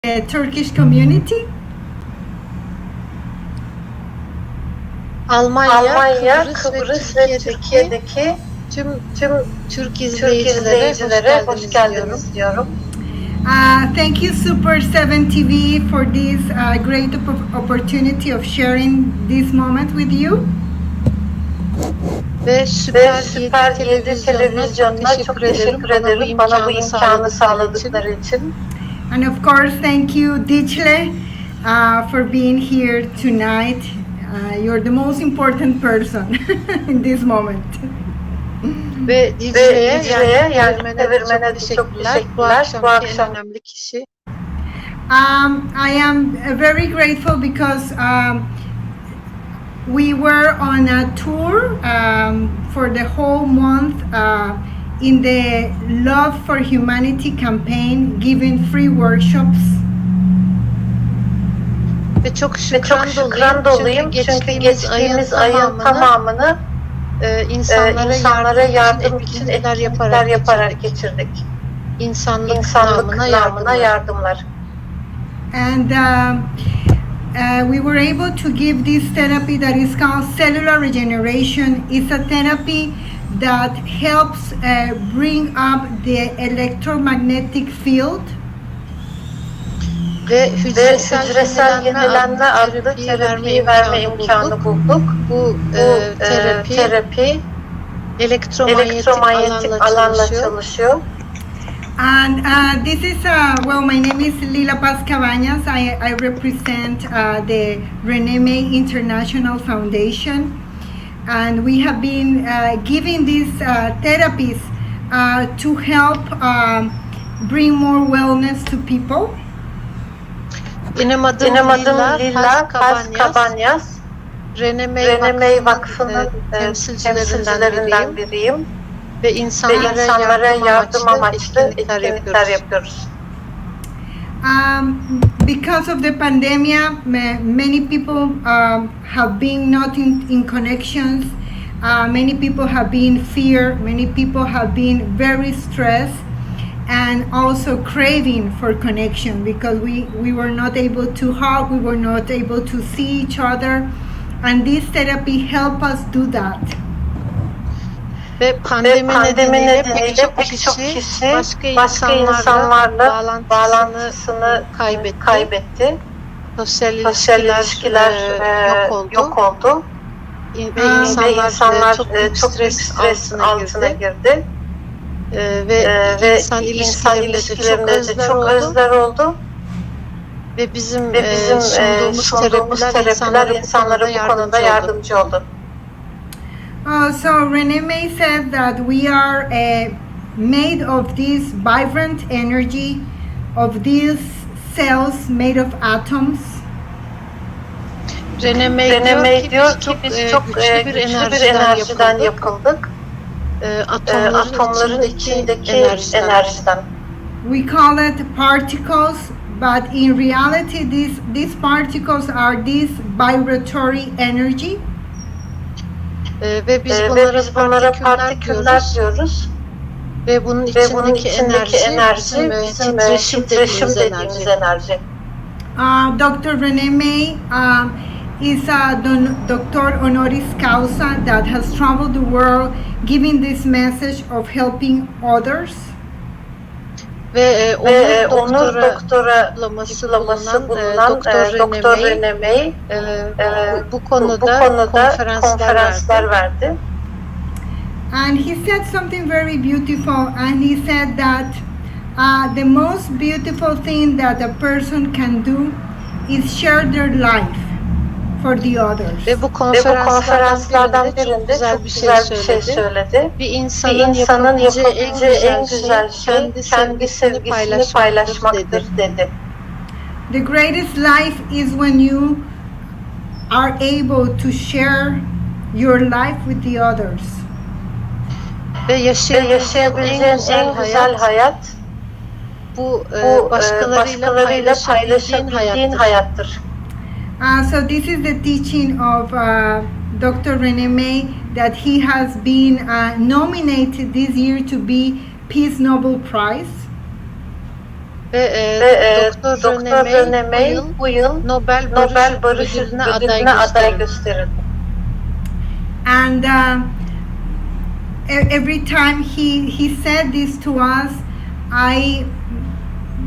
Turkish community? Almanya, Kıbrıs ve Türkiye'deki tüm Türk izleyicilere hoş geldiniz diyorum. Thank you Super 7 TV for this great opportunity of sharing this moment with you. Ve Süper 7 televizyonuna çok teşekkür ederim bana bu imkanı sağladıkları için. And of course, thank you Dicle for being here tonight. You're the most important person in this moment. Ve Dicle'ye yani çevirmene çok teşekkürler. Bu akşam en önemli kişi. I am very grateful because we were on a tour for the whole month in the Love for Humanity campaign, giving free workshops. Ve çok şükran doluyum çünkü geçtiğimiz ayın tamamını insanlara yardım için etkinlikler yaparak geçirdik. İnsanlık namına yardımlar. And we were able to give this therapy that is called cellular regeneration. It's a therapy that helps bring up the electromagnetic field. Ve hücresel yenilenme adlı terapiyi verme imkanı bulduk. Bu terapi elektromanyetik alanla çalışıyor. And this is, well, my name is Lila PAZ CABANAS. I represent the Rene MEY International Foundation. And we have been giving these therapies to help bring more wellness to people. Benim adım Lila PAZ CABANAS. Rene MEY Vakfı'nın temsilcilerinden biriyim. Ve insanlara yardım amaçlı etkinlikler yapıyoruz. Because of the pandemic, many people have been not in connections. Many people have been fear. Many people have been very stressed and also craving for connection because we were not able to hug, we were not able to see each other, and this therapy helped us do that. Ve pandemi nedeniyle pek çok kişi başka insanlarla bağlantısını kaybetti. Sosyal ilişkiler yok oldu. Ve insanlar çok büyük stres altına girdi. Ve insan ilişkilerinde de çok özler oldu. Ve bizim sunduğumuz terapiler insanlara bu konuda yardımcı oldu. So Rene MEY said that we are made of this vibrant energy, of these cells made of atoms. Rene MEY diyor ki biz çok güçlü bir enerjiden yapıldık. Atomların içindeki enerjiden. We call it particles, but in reality these particles are this vibratory energy. Ve biz bunlara partiküller diyoruz. Ve bunun içindeki enerji bizim titreşim dediğimiz enerji. Dr. Rene MEY is a doctor honoris causa that has traveled the world giving this message of helping others. Ve onur doktora diploması bulunan Doktor Rene MEY bu konuda konferanslar verdi. And he said something very beautiful, and he said that the most beautiful thing that a person can do is share their life for the others. Ve bu konferanslardan birinde çok güzel bir şey söyledi. Bir insanın yapabileceği en güzel şey kendi sevgisini paylaşmaktır dedi. The greatest life is when you are able to share your life with the others. Ve yaşayabileceğin en güzel hayat bu başkalarıyla paylaşabildiğin hayattır. So this is the teaching of Dr. Rene MEY that he has been nominated this year to be Peace Nobel Prize. Ve Doktor Rene May bu yıl Nobel Barış Ödülü'ne aday gösterildi. And every time he said this to us, I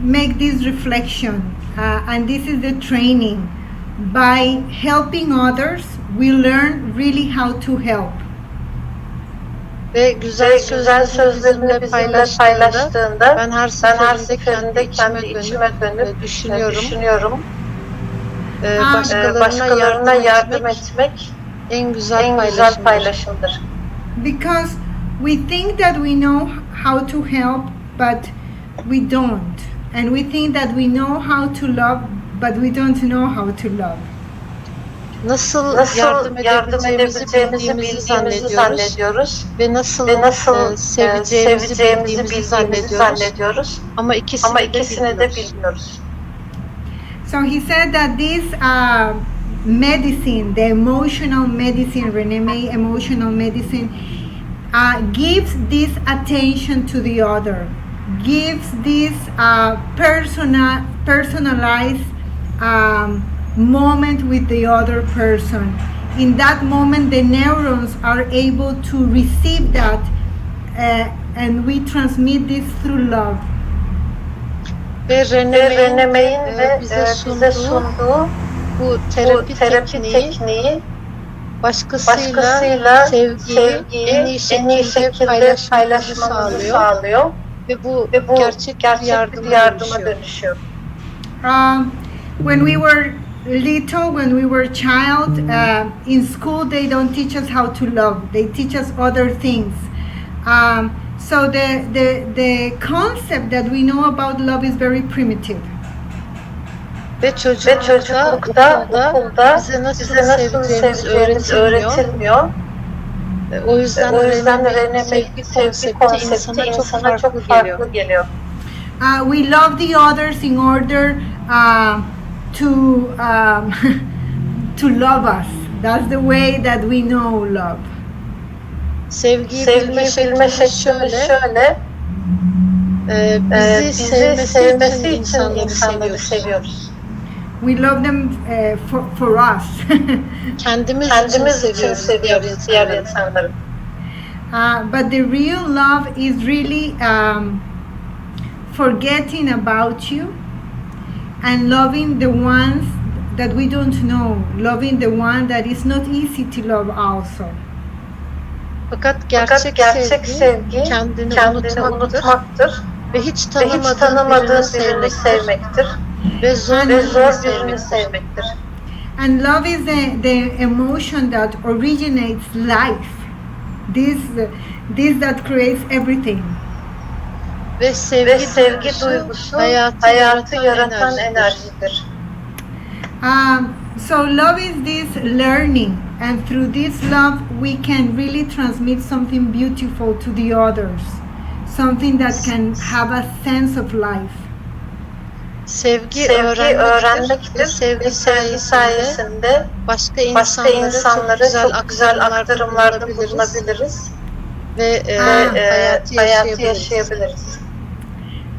make this reflection, and this is the training. By helping others, we learn really how to help. Ve güzel sözlerini bizimle paylaştığında ben her seferinde kendi içime dönüp düşünüyorum. Başkalarına yardım etmek en güzel paylaşımdır. Because we think that we know how to help, but we don't. And we think that we know how to love, but we don't know how to love. Nasıl yardım edebileceğimizi bildiğimizi zannediyoruz ve nasıl seveceğimizi bildiğimizi zannediyoruz. Ama ikisini de bilmiyoruz. So he said that this medicine, the emotional medicine, Rene May emotional medicine, gives this attention to the other, gives this personalized moment with the other person. In that moment, the neurons are able to receive that, and we transmit this through love. Ve Rene May'in bize sunduğu bu terapi tekniği başkasıyla sevgiyi en iyi şekilde paylaşmamızı sağlıyor ve bu gerçek bir yardıma dönüşüyor. When we were little, when we were child, in school they don't teach us how to love. They teach us other things. So the concept that we know about love is very primitive. Ve çocuklukta okulda bize nasıl seveceğimiz öğretilmiyor. O yüzden Rene May sevgi konsepti insana çok farklı geliyor. We love the others in order to love us. That's the way that we know love. Sevgiyi bilme şekli şöyle. Bizi sevmesi için insanları seviyoruz. We love them for us. Kendimiz için seviyoruz diğer insanları. But the real love is really forgetting about you and loving the ones that we don't know, loving the one that is not easy to love also. Fakat gerçek sevgi kendini unutmaktır ve hiç tanımadığın birini sevmektir ve zor birini sevmektir. And love is the emotion that originates life. This that creates everything. Ve sevgi duygusu hayatı yaratan enerjidir. So love is this learning, and through this love we can really transmit something beautiful to the others, something that can have a sense of life. Sevgi öğrenmektir. Sevgi sayesinde başka insanlara çok güzel aktarımlarda bulunabiliriz ve hayatı yaşayabiliriz.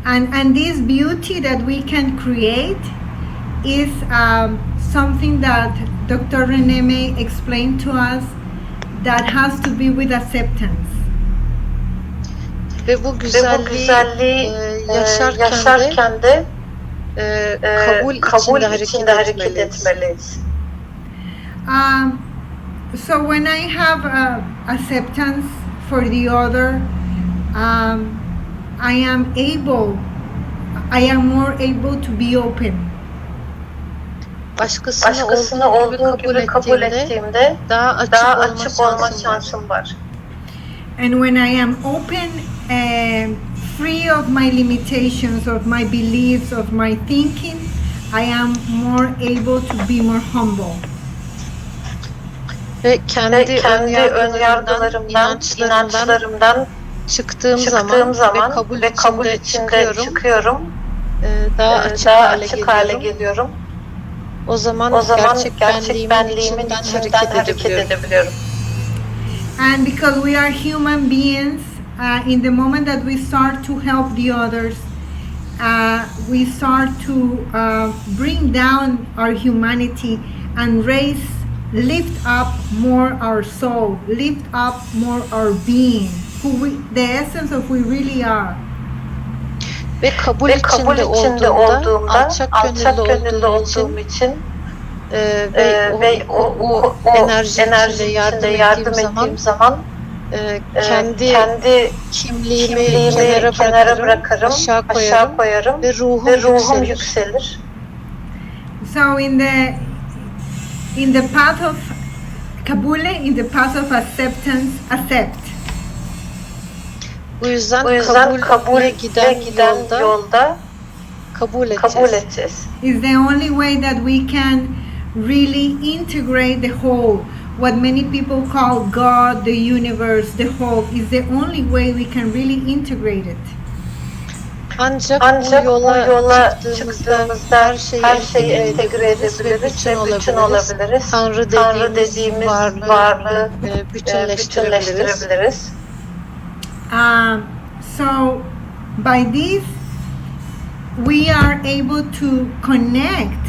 And this beauty that we can create is something that Dr. Rene May explained to us that has to be with acceptance. Ve bu güzelliği yaşarken de kabul içinde hareket etmeliyiz. So when I have acceptance for the other, I am more able to be open. Başkasını olduğu gibi kabul ettiğimde daha açık olma şansım var. And when I am open and free of my limitations, of my beliefs, of my thinking, I am more able to be more humble. Ve kendi önyargılarımdan, inançlarımdan çıktığım zaman ve kabul içinde çıkıyorum, daha açık hale geliyorum. O zaman gerçek benliğimin içinden hareket edebiliyorum. And because we are human beings, in the moment that we start to help the others, we start to bring down our humanity and lift up more our soul, lift up more our being, the essence of who we really are. Ve kabul içinde olduğumda, alçak gönüllü olduğum için ve o enerji içinde yardım ettiğim zaman kendi kimliğimi kenara bırakırım, aşağı koyarım ve ruhum yükselir. So in the path of Kabule, in the path of acceptance, accept. Bu yüzden kabule giden yolda kabul edeceğiz. Is the only way that we can really integrate the whole. What many people call God, the universe, the whole, is the only way we can really integrate it. Ancak bu yola çıktığımızda her şeyi entegre edebiliriz ve bütün olabiliriz. Tanrı dediğimiz varlığı bütünleştirebiliriz. So by this we are able to connect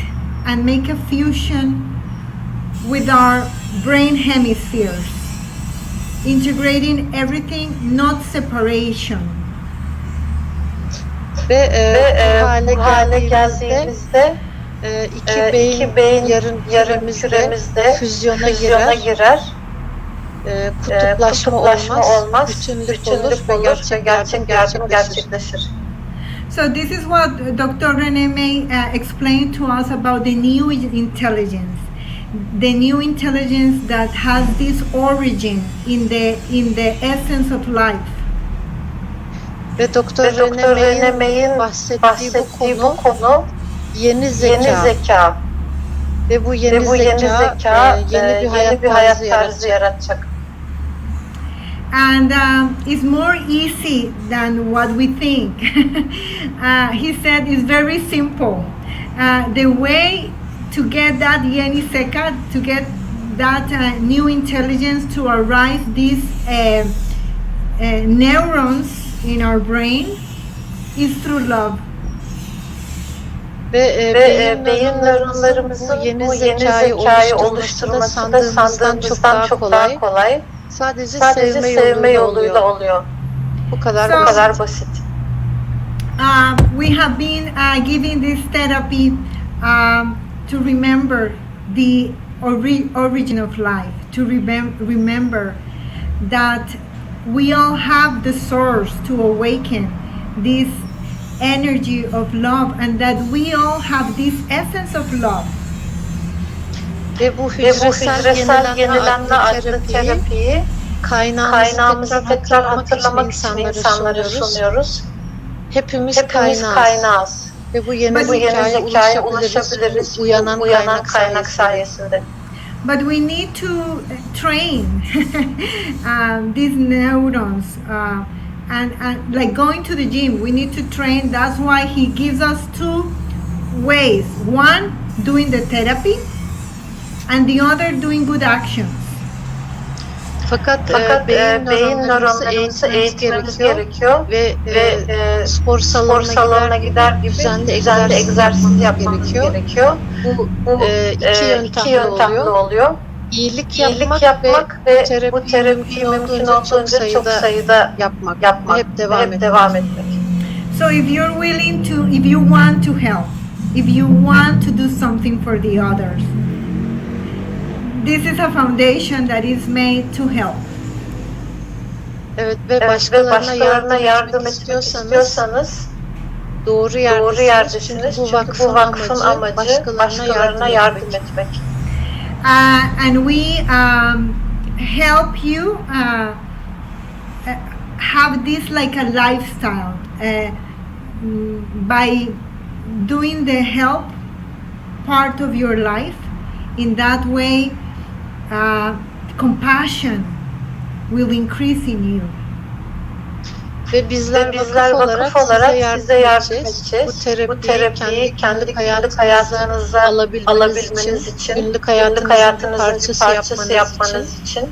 and make a fusion with our brain hemispheres, integrating everything, not separation. Ve bu hale geldiğimizde iki beyin yarın küremizde füzyona girer. Kutuplaşma olmaz, bütünlük olur ve gerçek yardım gerçekleşir. So this is what Dr. Rene May explained to us about the new intelligence. The new intelligence that has this origin in the essence of life. Ve Dr. Rene May'in bahsettiği bu konu yeni zeka. Ve bu yeni zeka yeni bir hayat tarzı yaratacak. And it's more easy than what we think. He said it's very simple. The way to get that yeni zeka, to get that new intelligence, to arise these neurons in our brain is through love. Ve beyin nöronlarımızın bu yeni zekayı oluşturması da sandığımızdan çok daha kolay. Sadece sevme yoluyla oluyor. Bu kadar basit. We have been giving this therapy to remember the origin of life, to remember that we all have the source to awaken this energy of love, and that we all have this essence of love. Ve bu hücresel yenilenme adlı terapiyi kaynağımızı tekrar hatırlamak için insanlara sunuyoruz. Hepimiz kaynağız. Ve bu yeni zekaya ulaşabiliriz uyanan kaynak sayesinde. But we need to train these neurons, and like going to the gym, we need to train. That's why he gives us two ways. One, doing the therapy, and the other, doing good actions. Fakat beyin nöronlarımızı eğitmemiz gerekiyor ve spor salonuna gider gibi düzenli egzersiz yapmamız gerekiyor. Bu iki yöntemli oluyor. İyilik yapmak ve bu terapiyi mümkün olduğunca çok sayıda yapmak ve hep devam etmek. So if you're willing to, if you want to help, if you want to do something for the others, this is a foundation that is made to help. Evet, ve başkalarına yardım etmek istiyorsanız doğru yerdesiniz. Çünkü bu vakfın amacı başkalarına yardım etmek. And we help you have this like a lifestyle by doing the help part of your life. In that way, compassion will increase in you. Ve bizler vakıf olarak size yardım edeceğiz. Bu terapiyi kendi hayatınıza alabilmeniz için, günlük hayatınızın bir parçası yapmanız için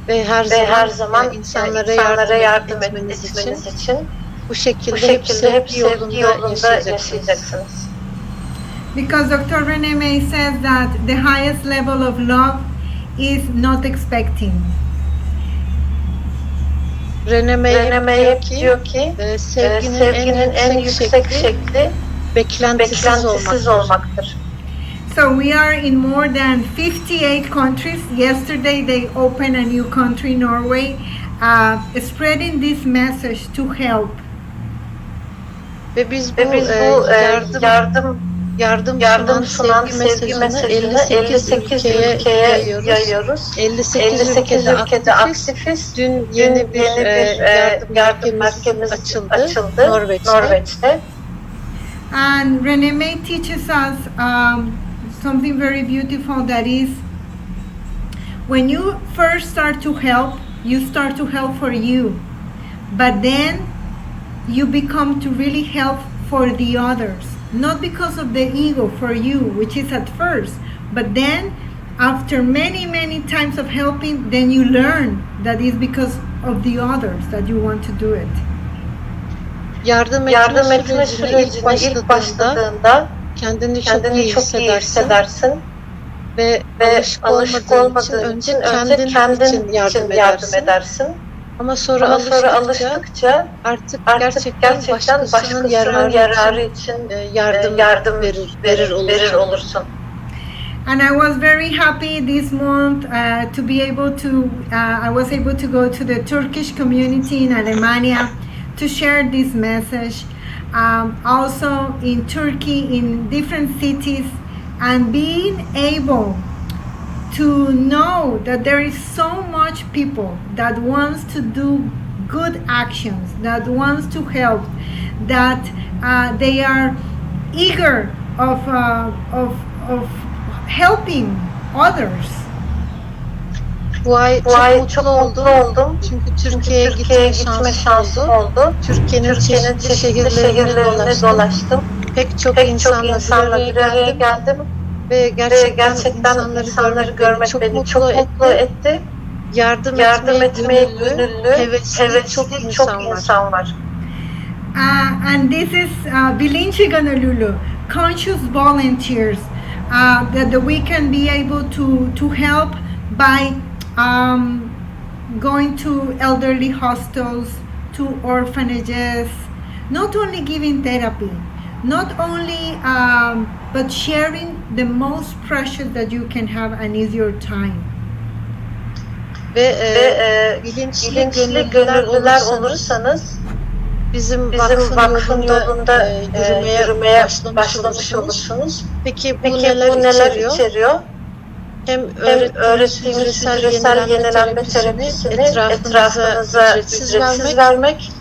ve her zaman insanlara yardım etmeniz için Bu şekilde hep sevgi yolunda yaşayacaksınız. Because Dr. Rene May says that the highest level of love is not expecting. Rene May diyor ki sevginin en yüksek şekli beklentisiz olmaktır. So we are in more than 58 countries. Yesterday they opened a new country, Norway, spreading this message to help. Ve biz bu yardım sunan sevgi mesajını 58 ülkeye yayıyoruz. 58 ülkede aktifiz. Dün yeni bir yardım merkezimiz açıldı Norveç'te. And Rene May teaches us something very beautiful, that is, when you first start to help, you start to help for you, but then you become to really help for the others, not because of the ego for you, which is at first, but then after many times of helping, then you learn that is because of the others that you want to do it. Yardım etme sürecine ilk başladığında kendini çok iyi hissedersin ve alışık olmadığın için önce kendin için yardım edersin. Ama sonra alıştıkça artık gerçekten başkasının yararı için yardım verir olursun. And I was very happy this month to be able to, I was able to go to the Turkish community in Alemania to share this message. Also in Turkey, in different cities, and being able to know that there is so much people that wants to do good actions, that wants to help, that they are eager of helping others. Bu ay çok mutlu oldum. Çünkü Türkiye'ye gitme şansım oldu. Türkiye'nin çeşitli şehirlerini dolaştım. Pek çok insanla bir araya geldim. Ve gerçekten insanları görmek beni çok mutlu etti. Yardım etmeye gönüllü, hevesli çok insan var. And this is bilinci gönüllülüğü, conscious volunteers, that we can be able to help by going to elderly hostels, to orphanages, not only giving therapy, not only but sharing the most precious that you can have, and is your time. Ve bilinçli gönüllüler olursanız bizim vakfın yolunda yürümeye başlamış olursunuz. Peki bu neler içeriyor? Hem öğrettiğimiz hücresel yenilenme terapisini etrafınıza ücretsiz vermek,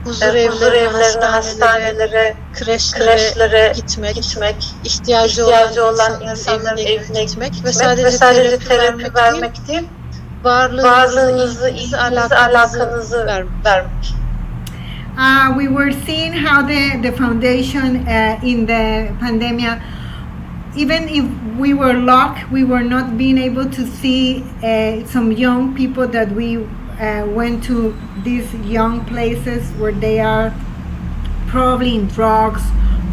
huzur evlerine, hastanelere, kreşlere gitmek, ihtiyacı olan insanların evine gitmek ve sadece terapi vermek değil, varlığınızı, ilginizi, alakanızı vermek. We were seeing how the foundation in the pandemic, even if we were locked, we were not being able to see some young people that we went to these young places where they are probably in drugs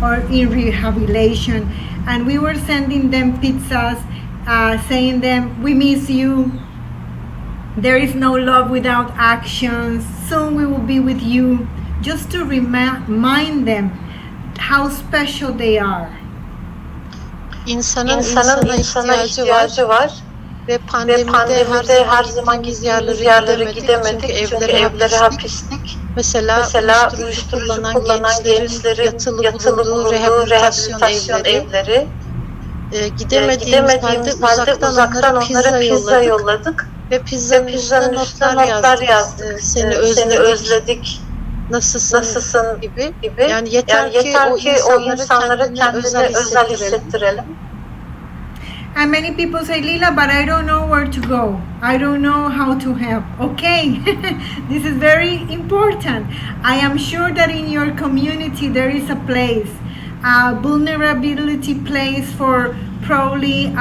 or in rehabilitation, and we were sending them pizzas, saying them, we miss you, there is no love without actions, soon we will be with you, just to remind them how special they are. İnsanın ihtiyacı var ve pandemide her zaman yerlere gidemedik çünkü evlere hapislik. Mesela uyuşturucu kullanan gençlerin yatılı bulunduğu rehabilitasyon evleri. Gidemediğimiz halde uzaktan onlara pizza yolladık ve pizzanın üstüne notlar yazdık. Seni özledik. Nasılsın gibi. Yani yeter ki o insanlara kendini özel hissettirelim. And many people say, Lila, but I don't know where to go. I don't know how to help. Okay, this is very important. I am sure that in your community there is a place, a vulnerability place for probably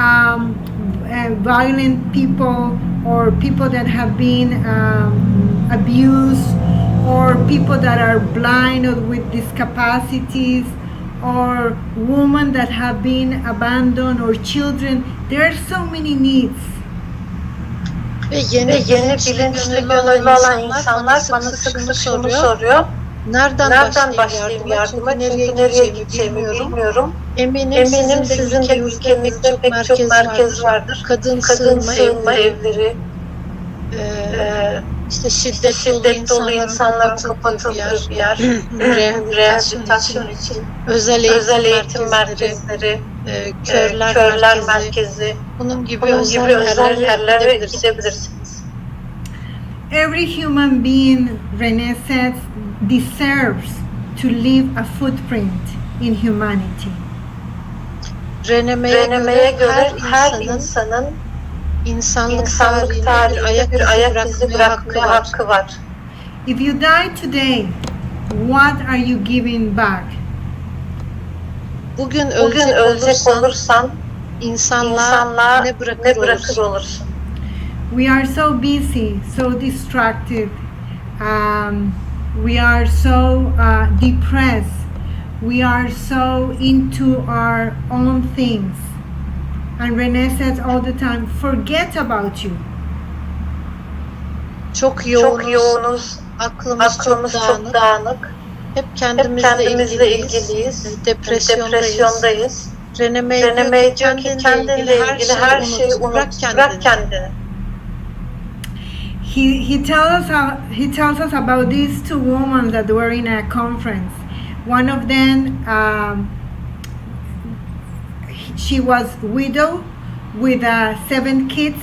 violent people or people that have been abused or people that are blind or with discapacities, or women that have been abandoned, or children. There are so many needs. Ve yeni bilinçli gönüllü olan insanlar bana sık sık şunu soruyor. Nereden başlayayım yardıma? Çünkü nereye gideceğimi bilmiyorum. Eminim sizin de ülkenizde pek çok merkez vardır. Kadın sığınma evleri, işte şiddet dolu insanların kapatıldığı bir yer, rehabilitasyon için özel eğitim merkezleri, körler merkezi, bunun gibi özel yerlere gidebilirsiniz. Every human being, Rene says, deserves to leave a footprint in humanity. Rene Mey'e göre her insanın insanlık tarihinde bir ayak izi bırakmaya hakkı var. If you die today, what are you giving back? Bugün ölecek olursan insanlığa ne bırakır olursun? We are so busy, so distracted. We are so depressed. We are so into our own things. And Rene says all the time, forget about you. Çok yoğunuz, aklımız çok dağınık. Hep kendimizle ilgiliyiz, depresyondayız. Rene May diyor ki kendinle ilgili her şeyi unut, bırak kendini. He tells us about these two women that were in a conference. One of them, she was widow with 7 kids,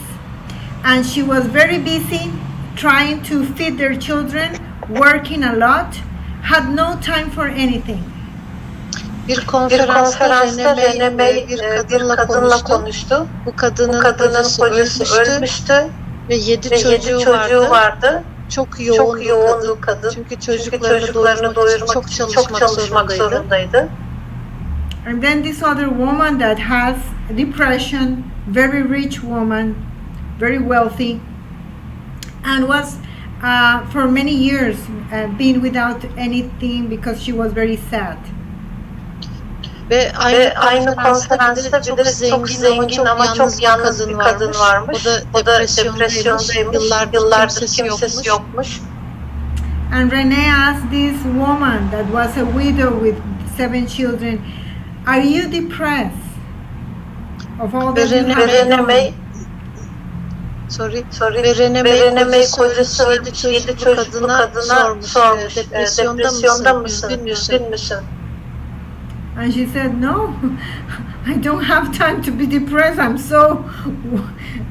and she was very busy trying to feed their children, working a lot, had no time for anything. Bir konferansta Rene May bir kadınla konuştu. Bu kadının kocası ölmüştü ve 7 çocuğu vardı. Çok yoğun kadın. Çünkü çocuklarını doyurmak için çok çalışmak zorundaydı. And then this other woman that has depression, very rich woman, very wealthy, and was for many years been without anything because she was very sad. Ve aynı konferansta bir de çok zengin ama çok yalnız bir kadın varmış. O da depresyondaymış. Yıllardır kimsesi yokmuş. And Rene asked this woman that was a widow with 7 children, "Are you depressed of all that you have done?" Ve Rene May kocası 7 çocuklu kadına sormuş. Depresyonda mısın? Üzgün müsün? And she said, "No, I don't have time to be depressed.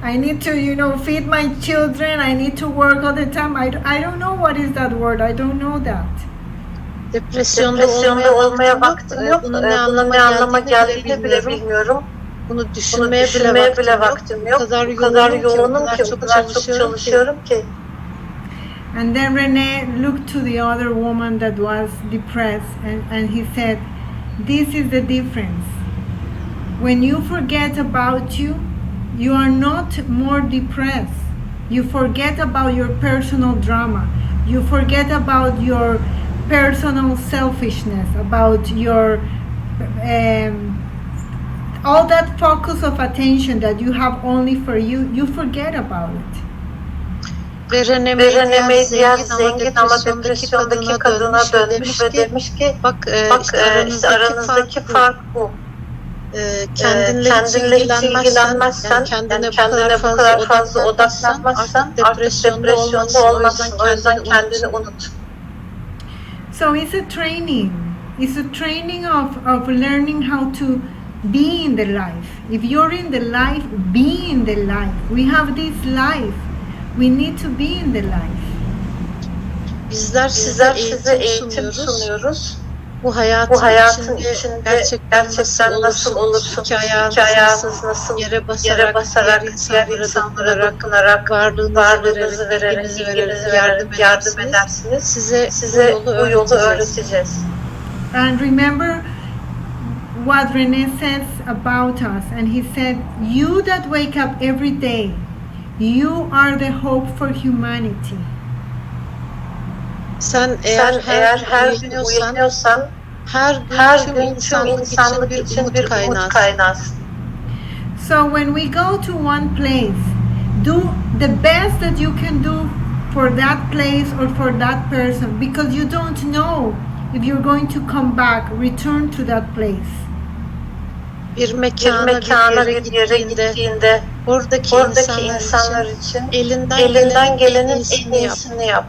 I need to, feed my children. I need to work all the time. I don't know what is that word. I don't know that." Depresyonda olmaya vaktim yok. Bunun ne anlama geldiğini bile bilmiyorum. Bunu düşünmeye bile vaktim yok. O kadar yoğunum ki, o kadar çok çalışıyorum ki. And then Rene looked to the other woman that was depressed, and he said, "This is the difference. When you forget about you, you are not more depressed. You forget about your personal drama. You forget about your personal selfishness, about your all that focus of attention that you have only for you. You forget about it." Ve Rene May diğer zengin ama depresyondaki kadına dönmüş ve demiş ki bak işte aranızdaki fark bu. Kendinle hiç ilgilenmezsen, kendine bu kadar fazla odaklanmazsan artık depresyonda olmazsın. O yüzden kendini unut. So it's a training. It's a training of learning how to be in the life. If you're in the life, be in the life. We have this life. We need to be in the life. Bizler size eğitim sunuyoruz. Bu hayatın içinde gerçekten nasıl olursunuz? İki ayağınız nasıl yere basarak diğer insanlara dokunarak varlığınızı vererek yardım edersiniz. Size bu yolu öğreteceğiz. And remember what Rene says about us, and he said, "You that wake up every day, you are the hope for humanity." Sen Sen eğer her gün uyanıyorsan uyanıyorsan her her gün gün tüm tüm insanlık için bir umut kaynağısın. So when we go to one place, do the best that you can do for that place or for that person, because you don't know if you're going to come back, return to that place. bir Bir mekana, mekana, bir bir yere gittiğinde gittiğinde buradaki insanlar için elinden gelenin en iyisini yap. iyisini yap.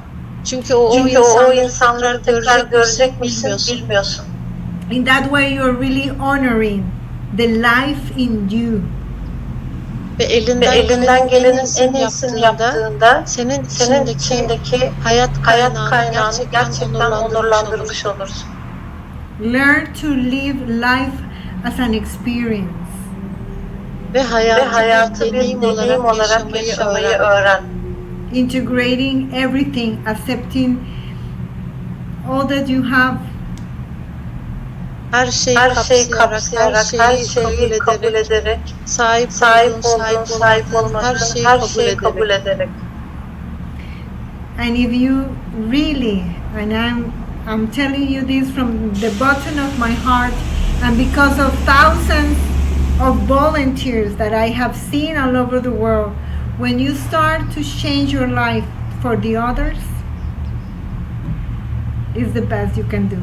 Çünkü o Çünkü o insanları insanları tekrar görecek misin bilmiyorsun. bilmiyorsun. In that way, you're really honoring the life in you. Ve Ve elinden elinden gelenin en iyisini iyisini yaptığında yaptığında senin senin içindeki içindeki hayat hayat kaynağını kaynağını gerçekten onurlandırmış olursun. olursun. Learn to live life as an experience. Ve Ve hayatı hayatı bir deneyim olarak yaşamayı öğren. Integrating everything, accepting all that you have. Her şeyi Her şeyi kapsayarak, kapsayarak, her şeyi kabul ederek, sahip sahip olduğun, sahip olmadığın olmadığın her şeyi kabul ederek. And if you really, and I'm telling you this from the bottom of my heart, and because of thousands of volunteers that I have seen all over the world, when you start to change your life for the others, is the best you can do.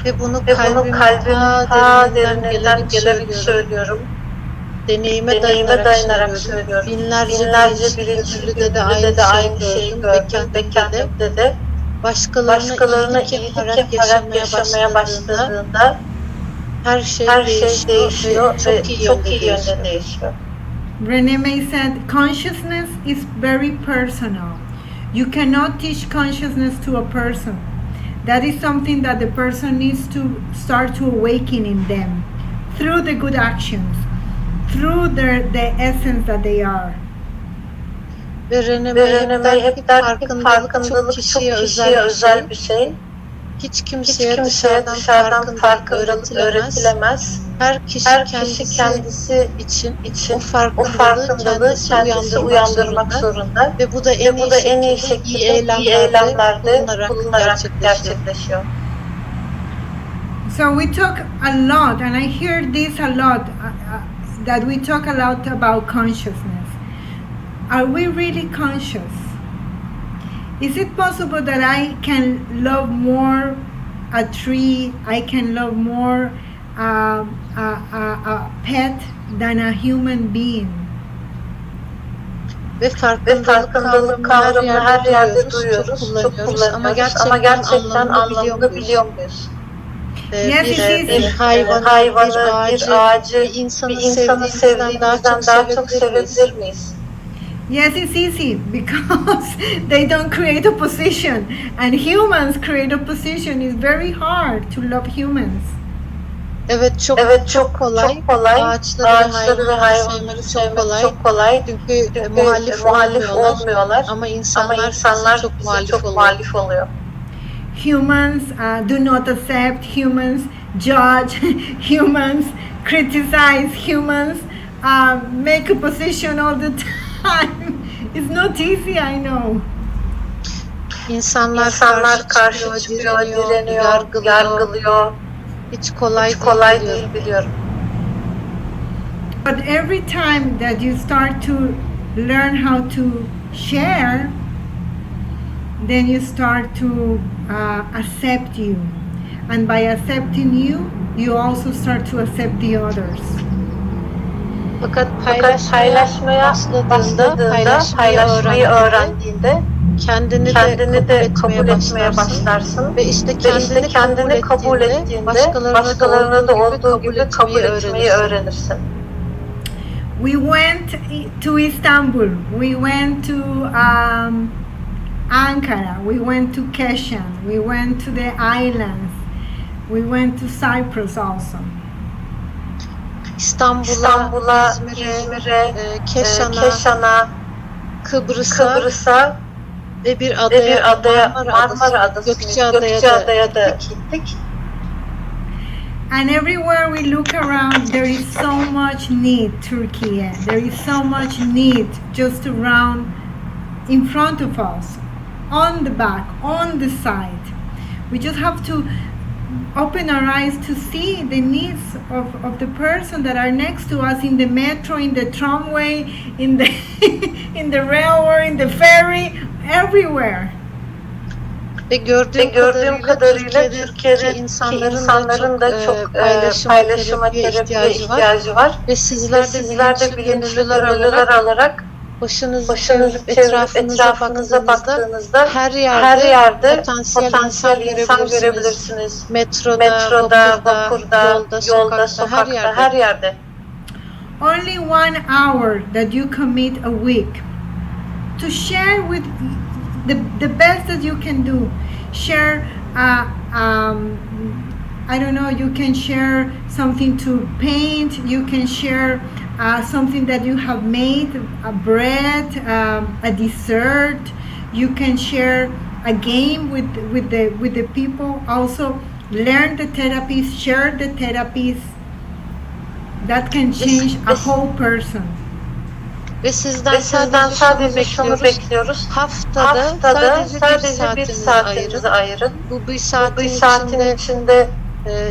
Ve bunu Ve bunu kalbimin ta derinlerinden derinlerinden gelerek gelerek söylüyorum. söylüyorum. Deneyime Deneyime dayanarak söylüyorum. söylüyorum. Binlerce Binlerce bilinçli gönüllüde de gönüllüde de aynı şeyi gördüm ve kendimde de başkalarına iyilik yaparak yaşamaya başladığında her şey değişiyor ve çok iyi değişiyor. yönde değişiyor. Rene May said, consciousness is very personal. You cannot teach consciousness to a person. That is something that the person needs to start to awaken in them through the good actions, through the essence that they are. Ve Rene Rene May hep hep der der ki ki farkındalık çok kişiye özel bir şey. Hiç Hiç kimseye kimseye dışarıdan farkındalık öğretilemez. öğretilemez. Her kişi Her kişi kendisi için için o o farkındalığı kendisi uyandırmak zorunda. Ve bu da en iyi şekilde iyi eylemlerde bulunarak gerçekleşiyor. So we talk a lot, and I hear this a lot, that we talk a lot about consciousness. Are we really conscious? Is it possible that I can love more a tree, I can love more a pet than a human being? Ve farkındalık kavramını her yerde duyuyoruz, çok kullanıyoruz ama gerçekten anlamını biliyor muyuz? Yes, Bir hayvanı, bir ağacı, bir insanı sevdiğimizden daha çok sevebilir miyiz? Yes, it's easy because they don't create a position, and humans create a position. It's very hard to love humans. Evet, çok kolay. Ağaçları ve hayvanları sevmemiz çok kolay. Çünkü muhalif olmuyorlar. Ama insanlar çok muhalif oluyor. Humans do not accept, humans judge, humans criticize, humans make a position all the time. It's not easy, I know. İnsanlar karşı çıkıyor, direniyor, yargılıyor. Hiç kolay değil biliyorum. But every time that you start to learn how to share, then you start to accept you. And by accepting you, you also start to accept the others. Fakat paylaşmaya başladığında, paylaşmayı öğrendiğinde kendini de kabul etmeye başlarsın. Ve işte kendini kabul ettiğinde başkalarına da olduğu gibi kabul etmeyi öğrenirsin. We went to Istanbul, we went to Ankara, we went to Keshan, we went to the islands, we went to Cyprus also. İstanbul'a, İzmir'e, Keşan'a, Kıbrıs'a ve bir adaya, Marmara Adası, Gökçeada'ya da gittik. And everywhere we look around, there is so much need, Turkey. There is so much need just around in front of us. on the back, on the side. We just have to open our eyes to see the needs of the person that are next to us in the metro, in the tramway, in the in the railway, in the ferry, everywhere. Ve gördüğüm kadarıyla Türkiye'deki insanların da çok paylaşıma, terapiye ihtiyacı var. Ve sizler de bilinçli gönüllüler olarak başınızı çevirip etrafınıza baktığınızda her yerde potansiyel insan görebilirsiniz. Metroda, vapurda, yolda, sokakta, her yerde. Only 1 hour that you commit a week to share with the best that you can do. Share, I don't know, you can share something to paint, you can share something that you have made, a bread, a dessert. You can share a game with the people. Also, learn the therapies, share the therapies. That can change a whole person. Ve sizden sadece şunu bekliyoruz. Haftada sadece bir saatinizi ayırın. Bu bir saatin içinde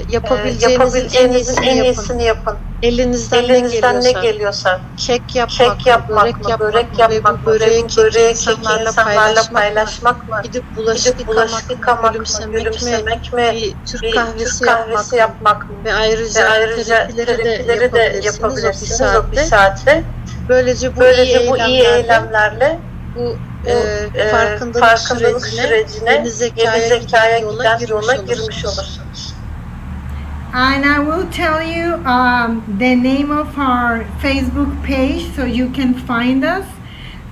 yapabileceğinizin en iyisini yapın. Elinizden ne geliyorsa. Kek yapmak mı, börek yapmak mı, böreği insanlarla paylaşmak mı, gidip bulaşık yıkamak mı, gülümsemek mi, bir Türk kahvesi yapmak mı ve ayrıca terapileri de yapabilirsiniz o bir saatte. Böylece bu iyi eylemlerle bu farkındalık sürecine yeni zekaya giden yola girmiş olursunuz. And I will tell you the name of our Facebook page so you can find us.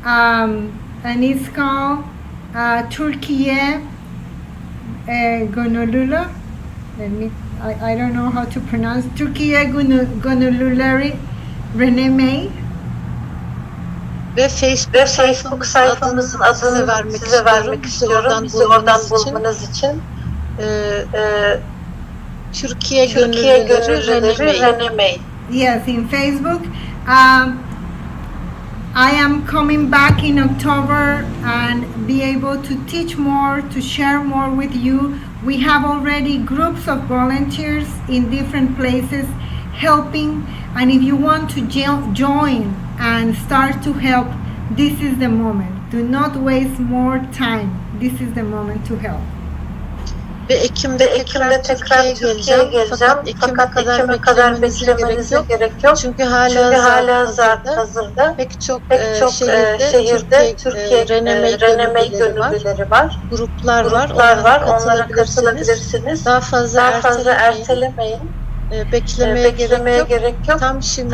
And it's called Türkiye Gönüllüler. I don't know how to pronounce Türkiye Gönüllüleri Rene MEY. Ve Facebook sayfamızın adını size vermek istiyorum. Bizi oradan bulmanız için. Türkiye Gönüllüleri Rene MEY. Yes, in Facebook. I am coming back in October and be able to teach more, to share more with you. We have already groups of volunteers in different places helping, and if you want to join and start to help, this is the moment. Do not waste more time. This is the moment to help. Ve Ekim'de tekrar Türkiye'ye geleceğim. Fakat Ekim'e kadar beklemenize gerek yok. Çünkü hala hazırda pek çok şehirde Türkiye Rene MEY gönüllüleri var. Gruplar var. Onlara katılabilirsiniz. Daha fazla ertelemeyin. Beklemeye gerek yok. Tam şimdi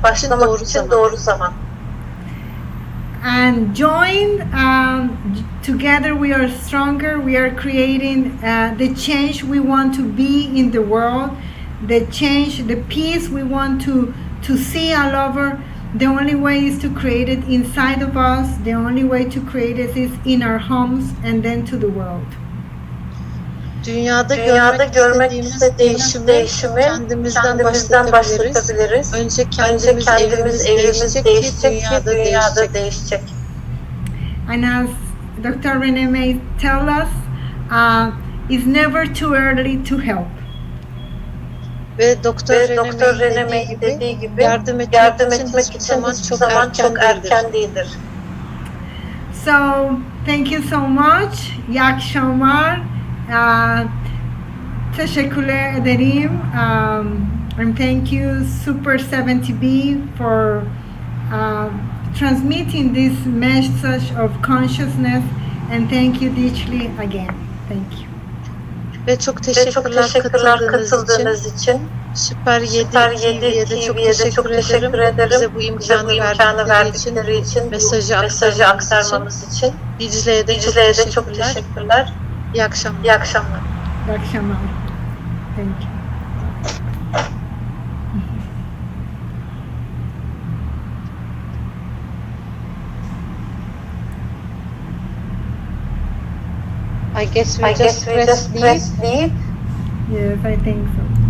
başlamak için doğru zaman. And join, together we are stronger. We are creating the change we want to be in the world, the change, the peace we want to see all over. The only way is to create it inside of us. The only way to create it is in our homes and then to the world. Dünyada görmek istediğimiz değişimi kendimizden başlatabiliriz. Önce kendimiz evimiz değişecek ki dünyada değişecek. And as Dr. Rene May tell us, it's never too early to help. Ve Doktor Rene May dediği gibi yardım etmek için hiçbir zaman çok erken değildir. So, thank you so much. İyi akşamlar. Teşekkürler ederim. And thank you Super 70B for transmitting this message of consciousness, and thank you Dicle again. Thank you. Ve çok teşekkürler katıldığınız için. Süper 7 TV'ye de çok teşekkür ederim. Bize bu imkanı verdikleri için, mesajı aktarmamız için. Dicle'ye de çok teşekkürler. İyi akşamlar. İyi akşamlar. Thank you. I guess we just press leave. Yes, I think so.